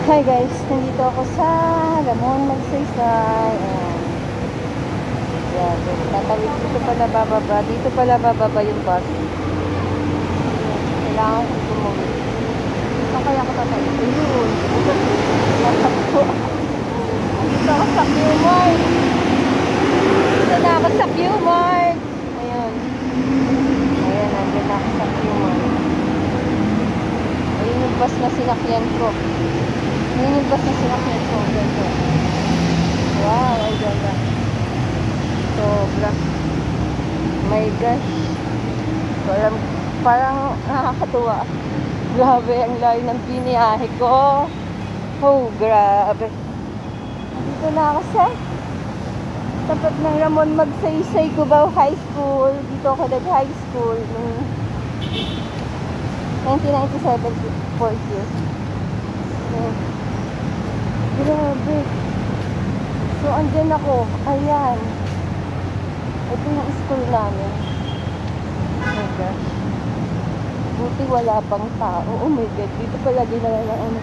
Hi guys, nandito ako sa Ramon Magsaysay. Ayan, tatawid dito pala bababa. Dito pala bababa yung bus. Kailangan ko tumawid. Saan kaya ako tatawid? Ayun. Natakbo. Nandito ako sa Q-Mart. Dito na ako sa Q-Mart. Ayun. Ayan, nandito na ako sa Q-Mart. Ayun yung bus na sinakyan ko. Yun yung bus na sinakyan ko. Ganda. Wow, ay ganda. Sobra. My gosh. Parang nakakatuwa. Grabe, ang layo ng biniyahe ko. Oh, grabe. Dito na ako sa tapat ng Ramon Magsaysay, Cubao High School. Dito ako nag-high school noong 1997, 4th year. Grabe. So, andyan ako. Ayan. Ito yung school namin. Oh my gosh. Buti wala pang tao. Oh my God. Dito pala ginala ng ano.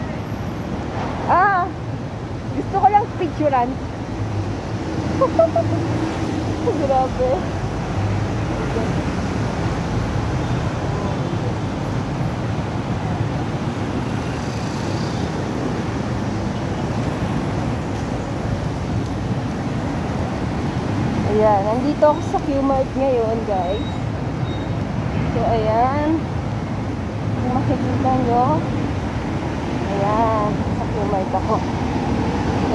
Ah! Gusto ko lang picturean. Grabe. Ayan, nandito ako sa Q-Mart ngayon, guys. So, ayan. Kung makikita nyo. Ayan, sa Q-Mart ako.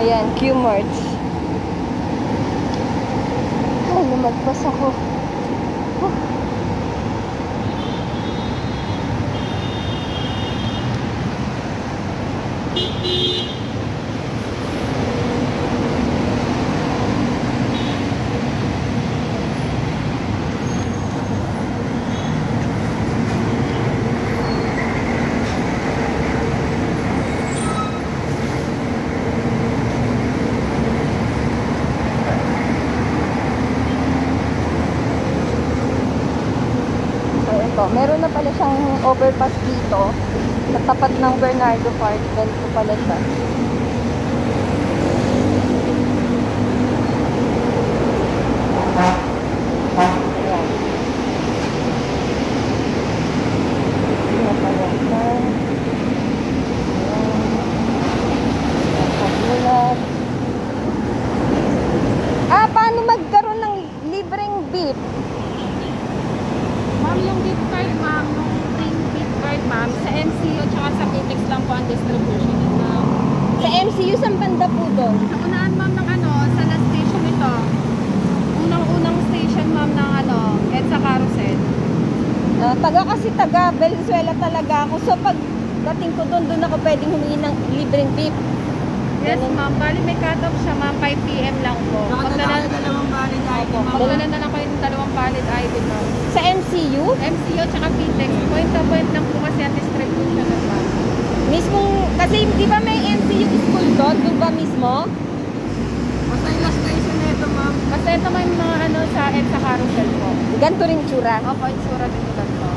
Ayan, Q-Mart. Ay, lumagpas ako. Meron na pala siyang overpass dito sa tapat ng Bernardo Park. Ganito pala siya. Ayan. Ayan pala siya. Ayan. Ah, paano magkaroon ng libreng beef? Ma'am, yung gift card, ma'am, yung gift card, ma'am, sa MCU tsaka sa Pitex lang po ang distribution, ma'am. Sa MCU, saan banda po doon? Sa unahan, ma'am, ng ano, sa last station ito. Unang-unang station, ma'am, ng ano, EDSA Carousel. Taga Valenzuela talaga ako. So, pag dating ko doon ako pwedeng humingi ng libreng beef. Yes, ma'am. Bali, may cut-off siya, ma'am, 5 PM lang po. Dalawang valid ID. Magdala na lang kayo ng dalawang valid ID, ma'am. Sa MCU? MCU tsaka Pitex. Point to point lang po kasi ang distribution, ma'am. Mismong, kasi di ba may MCU school doon? Doon ba mismo? Basta yung last station na ito, ma'am. Basta ito may mga ano sa EDSA Carousel po. Ganito rin tsura. Opo, itsura din nila po.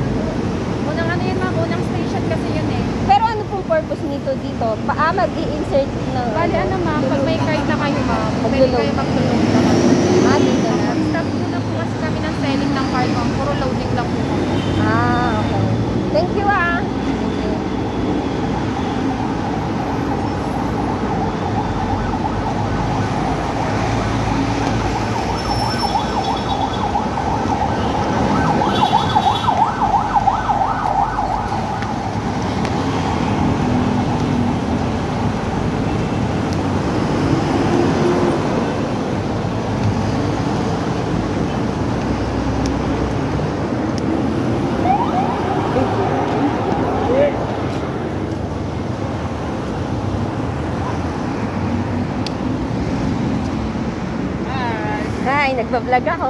Unang ano yun, ma'am, unang station kasi yun eh. Pero ano pong purpose nito dito? Mag-i-insert ng... Bali, ano ma'am, pag may card na kayo, ma'am, pwede Mag-load. kayo mag-load na kayo. Ah, dito na. Stop po na po kasi kami ng selling ng card, ma'am. Puro loading lang po kami. Ah, okay. Thank you, ah. Hi, nagbablog ako.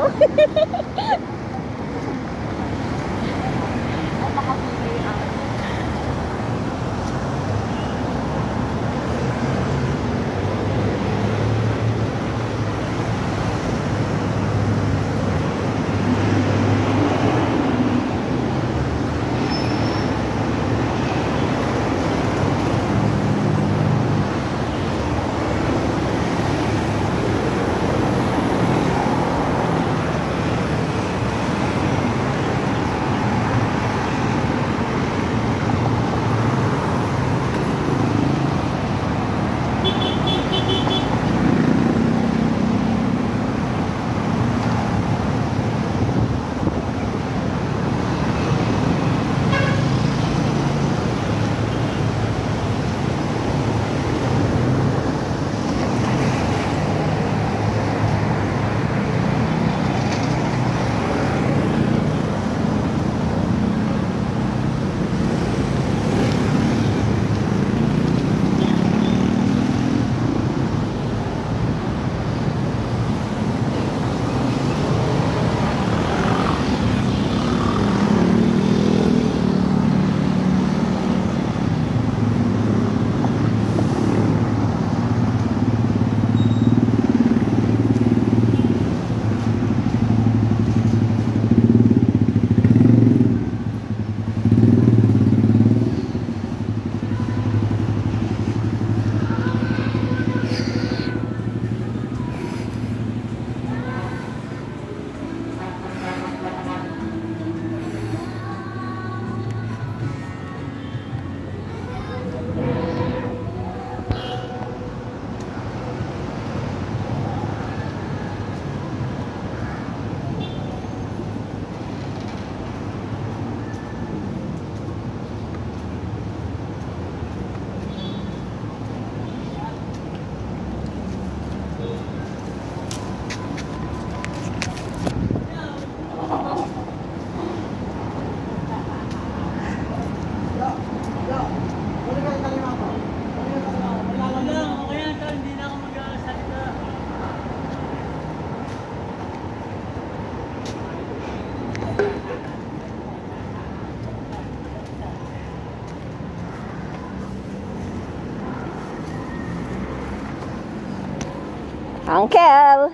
Uncle!